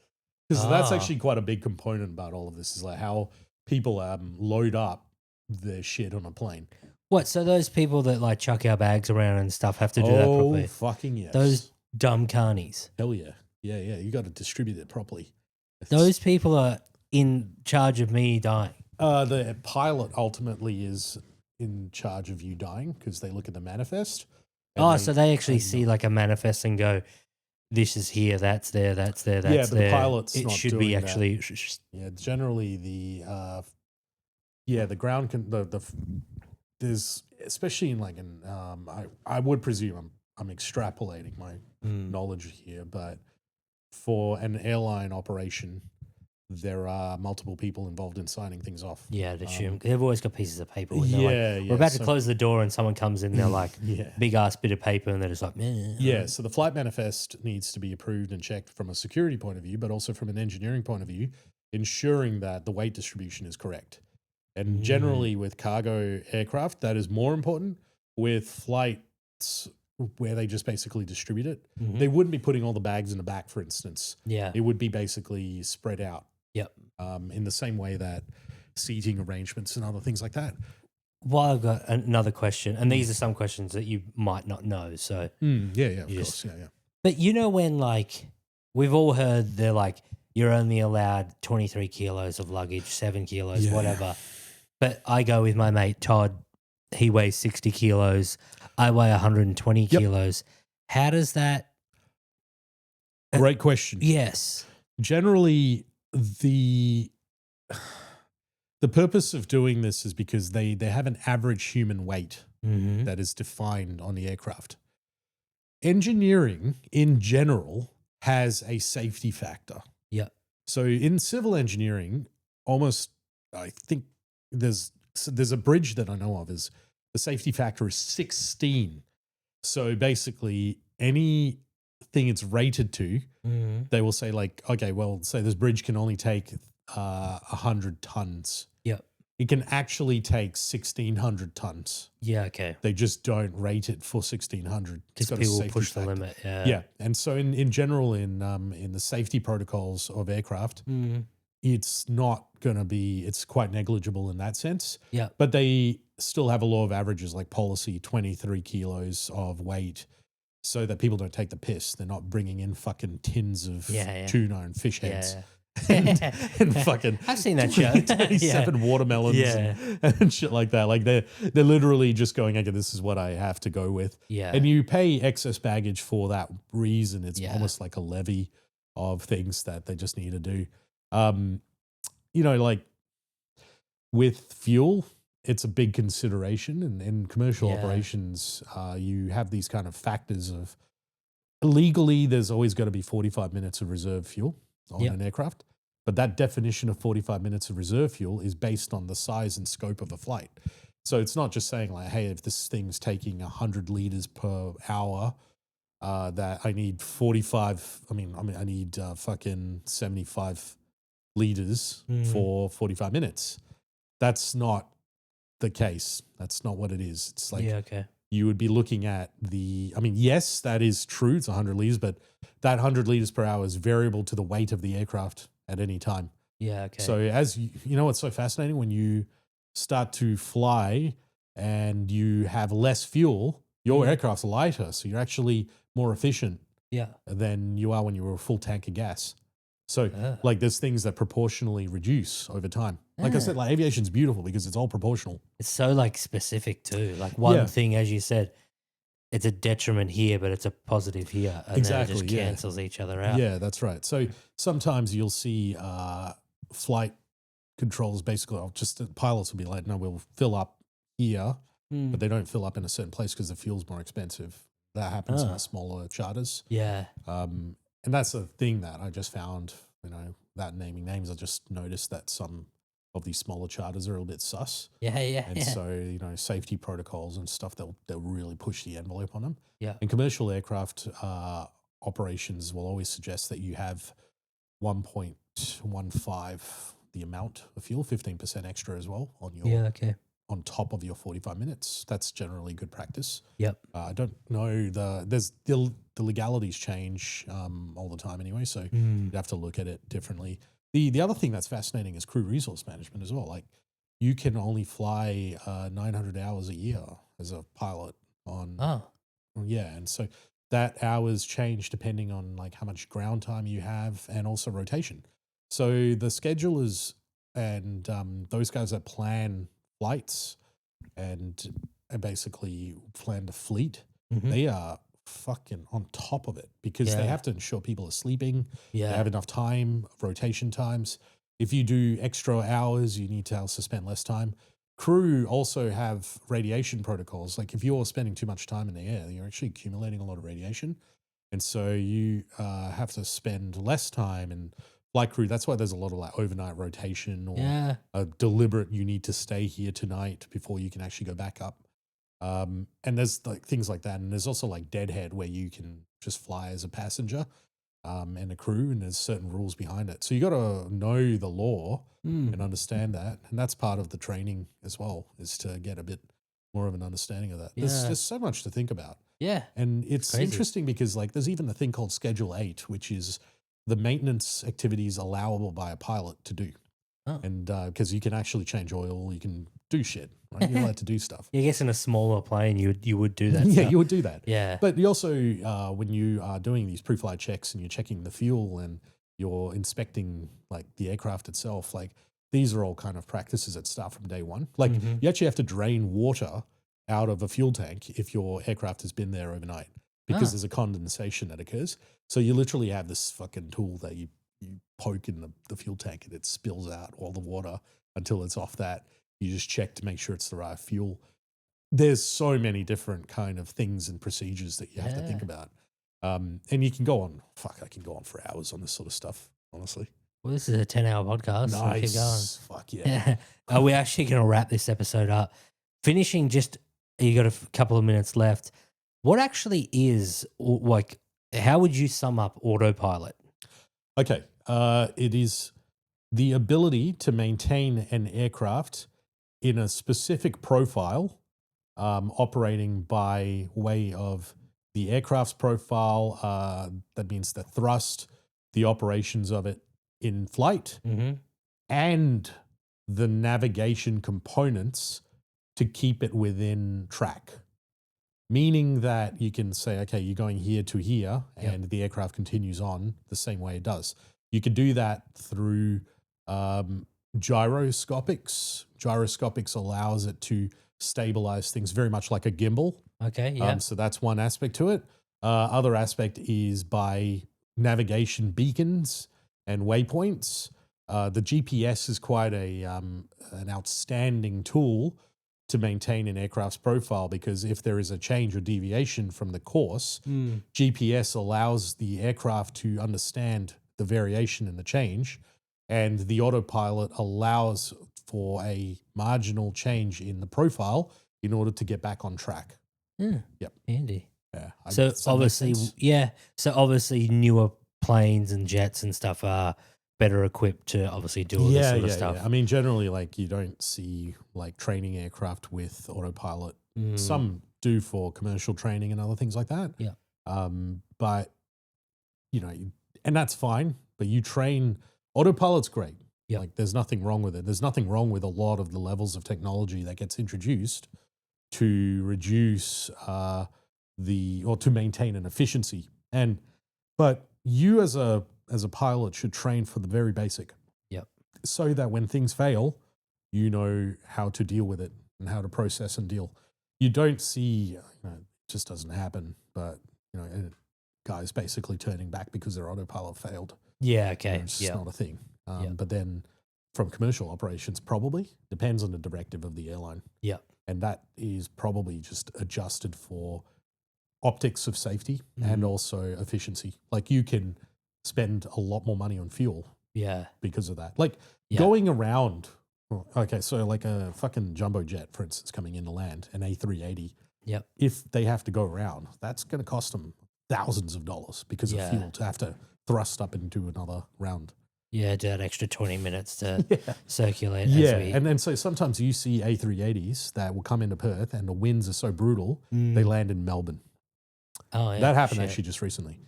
Because that's actually quite a big component about all of this, is like how people load up their shit on a plane. What? So those people that like chuck our bags around and stuff have to do that properly? Oh, fucking yes. Those dumb carnies. Hell yeah. Yeah, yeah. You got to distribute it properly. Those people are in charge of me dying. The pilot ultimately is in charge of you dying, because they look at the manifest. So they actually see like a manifest and go, this is here, that's there, that's there, that's but there. the pilot's it not should doing be that. actually. Yeah, generally the ground can there's, especially in like an I would presume I'm extrapolating my knowledge here, but for an airline operation, there are multiple people involved in signing things off. Yeah, I'd assume. They've always got pieces of paper. When they're like, we're about to close the door, and someone comes in, they're like, big ass bit of paper, and they're just like, meh. Yeah, so the flight manifest needs to be approved and checked from a security point of view, but also from an engineering point of view, ensuring that the weight distribution is correct. And generally with cargo aircraft, that is more important. With flights where they just basically distribute it, they wouldn't be putting all the bags in the back, for instance. Yeah. It would be basically spread out. Yep. In the same way that seating arrangements and other things like that. Well, I've got another question, and these are some questions that you might not know. So yeah, of course. Yeah. But you know when, like, we've all heard they're like, you're only allowed 23 kilos of luggage, 7 kilos, whatever. But I go with my mate Todd. He weighs 60 kilos. I weigh 120 kilos. How does that? Great question. Yes. Generally, the purpose of doing this is because they have an average human weight that is defined on the aircraft. Engineering in general has a safety factor. Yeah. So in civil engineering, I think there's a bridge that I know of, is the safety factor is 16. So basically anything it's rated to, they will say like, okay, well, say this bridge can only take 100 tons. Yep. It can actually take 1,600 tons. Yeah, okay. They just don't rate it for 1,600. Because people will push the limit. Yeah. And so in general, in the safety protocols of aircraft, it's not going to be, it's quite negligible in that sense. Yeah. But they still have a law of averages, like policy 23 kilos of weight, so that people don't take the piss. They're not bringing in fucking tins of tuna and fish heads. And fucking I've seen that show. 27 watermelons and shit like that. Like they're literally just going, okay, this is what I have to go with. Yeah. And you pay excess baggage for that reason. It's almost like a levy of things that they just need to do. Like with fuel, it's a big consideration, and in commercial operations, you have these kind of factors of legally, there's always got to be 45 minutes of reserve fuel on Yep. an aircraft. But that definition of 45 minutes of reserve fuel is based on the size and scope of a flight. So it's not just saying like, hey, if this thing's taking 100 liters per hour, that I need 45. I need fucking 75 liters for 45 minutes. That's not the case. That's not what it is. It's like okay. you would be looking at yes, that is true. It's 100 liters, but that 100 liters per hour is variable to the weight of the aircraft at any time. Yeah, okay. So as you know, what's so fascinating when you start to fly and you have less fuel, your aircraft's lighter. So you're actually more efficient than you are when you were a full tank of gas. So like there's things that proportionally reduce over time. Like I said, like aviation's beautiful because it's all proportional. It's so like specific too. Like one thing, as you said, it's a detriment here, but it's a positive here. And Exactly, then it just cancels each other out. Yeah, that's right. So sometimes you'll see flight controls basically, pilots will be like, no, we'll fill up here, but they don't fill up in a certain place because the fuel's more expensive. That happens in the smaller charters. Yeah. And that's a thing that I just found, that naming names, I just noticed that some of these smaller charters are a little bit sus. Yeah. And so, safety protocols and stuff, they'll really push the envelope on them. Yeah. And commercial aircraft operations will always suggest that you have 1.15 the amount of fuel, 15% extra as well on your on top of your 45 minutes. That's generally good practice. Yep. I don't know the legalities change all the time anyway, so you'd have to look at it differently. The other thing that's fascinating is crew resource management as well. Like you can only fly 900 hours a year as a pilot on. And so that hours change depending on like how much ground time you have and also rotation. So the schedulers and those guys that plan flights and basically plan the fleet, they are fucking on top of it because they have to ensure people are sleeping. They have enough time, rotation times. If you do extra hours, you need to also spend less time. Crew also have radiation protocols. Like if you're spending too much time in the air, you're actually accumulating a lot of radiation. And so you have to spend less time. And flight crew, that's why there's a lot of like overnight rotation or a deliberate, you need to stay here tonight before you can actually go back up. And there's like things like that. And there's also like deadhead where you can just fly as a passenger and a crew, and there's certain rules behind it. So you got to know the law and understand that. And that's part of the training as well, is to get a bit more of an understanding of that. There's just so much to think about. Yeah. And it's interesting because like there's even a thing called Schedule 8, which is the maintenance activities allowable by a pilot to do. And because you can actually change oil, you can do shit, right? You're allowed to do stuff. I guess in a smaller plane, you would do that. Yeah, you would do that. Yeah. But you also, when you are doing these pre-flight checks and you're checking the fuel and you're inspecting like the aircraft itself, like these are all kind of practices that start from day one. Like you actually have to drain water out of a fuel tank if your aircraft has been there overnight because there's a condensation that occurs. So you literally have this fucking tool that you poke in the fuel tank and it spills out all the water until it's off that. You just check to make sure it's the right fuel. There's so many different kind of things and procedures that you have to think about. And you can go on, I can go on for hours on this sort of stuff, honestly. Well, this is a 10-hour podcast. Nice. So keep going. Fuck yeah. We're actually going to wrap this episode up. Finishing you got a couple of minutes left. What actually is, like, how would you sum up autopilot? Okay. It is the ability to maintain an aircraft in a specific profile, operating by way of the aircraft's profile. That means the thrust, the operations of it in flight, and the navigation components to keep it within track. Meaning that you can say, okay, you're going here to here, and the aircraft continues on the same way it does. You could do that through gyroscopics. Gyroscopics allows it to stabilize things very much like a gimbal. Okay, yeah. So that's one aspect to it. Other aspect is by navigation beacons and waypoints. The GPS is quite an outstanding tool to maintain an aircraft's profile, because if there is a change or deviation from the course, GPS allows the aircraft to understand the variation and the change, and the autopilot allows for a marginal change in the profile in order to get back on track. Yep. Handy. Yeah. So Does that make obviously, sense? So obviously, newer planes and jets and stuff are better equipped to obviously do all this sort of stuff. I mean, generally, like, you don't see like training aircraft with autopilot. Some do for commercial training and other things like that. Yeah. But and that's fine. But you train autopilot's great. Yep. Like, there's nothing wrong with it. There's nothing wrong with a lot of the levels of technology that gets introduced to reduce or to maintain an efficiency. But you as a pilot should train for the very basic. Yep. So that when things fail, you know how to deal with it and how to process and deal. You don't see, it just doesn't happen, but guys basically turning back because their autopilot failed. Yeah, okay. It's just not a thing. But then from commercial operations, probably depends on the directive of the airline. Yeah. And that is probably just adjusted for optics of safety and also efficiency. Like, you can spend a lot more money on fuel because of that. Like, going around, okay, so like a fucking jumbo jet, for instance, coming into land, an A380, if they have to go around, that's going to cost them thousands of dollars because of fuel to have to thrust up and do another round. Yeah, do that extra 20 minutes to circulate. And then so sometimes you see A380s that will come into Perth and the winds are so brutal, they land in Melbourne. Oh, yeah. That happened actually just recently.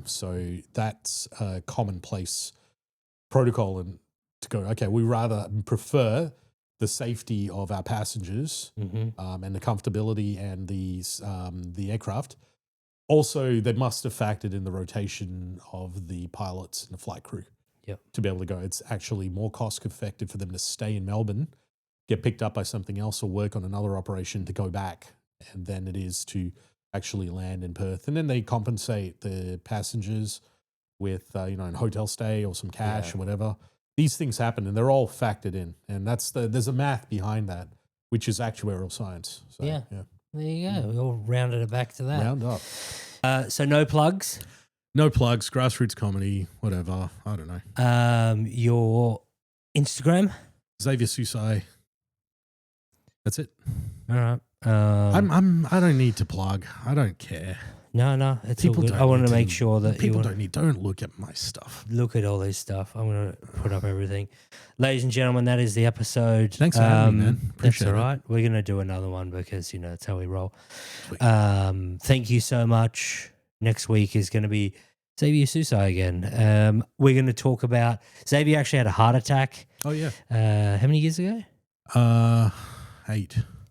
So that's a commonplace protocol, and to go, okay, we rather prefer the safety of our passengers and the comfortability and the aircraft. Also, they must have factored in the rotation of the pilots and the flight crew to be able to go. It's actually more cost effective for them to stay in Melbourne, get picked up by something else, or work on another operation to go back, and than it is to actually land in Perth. And then they compensate the passengers with, a hotel stay or some cash or whatever. These things happen and they're all factored in. And there's a math behind that, which is actuarial science. So, there you go. We all rounded it back to that. Round up. So no plugs? No plugs, grassroots comedy, whatever. I don't know. Your Instagram? Xavier Susai. That's it. All right. I don't need to plug. I don't care. No, it's all good. I want to make sure that don't look at my stuff. Look at all this stuff. I'm going to put up everything. Ladies and gentlemen, that is the episode. Thanks for having me, man. Appreciate that's all right. We're going to do another one because, that's how we roll. Sweet. Thank you so much. Next week is going to be Xavier Susai again. We're going to talk about Xavier actually had a heart attack. Oh, yeah. How many years ago? 8.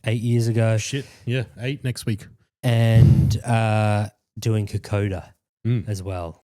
8 years ago. Shit. Yeah, 8 next week. And doing Kokoda as well.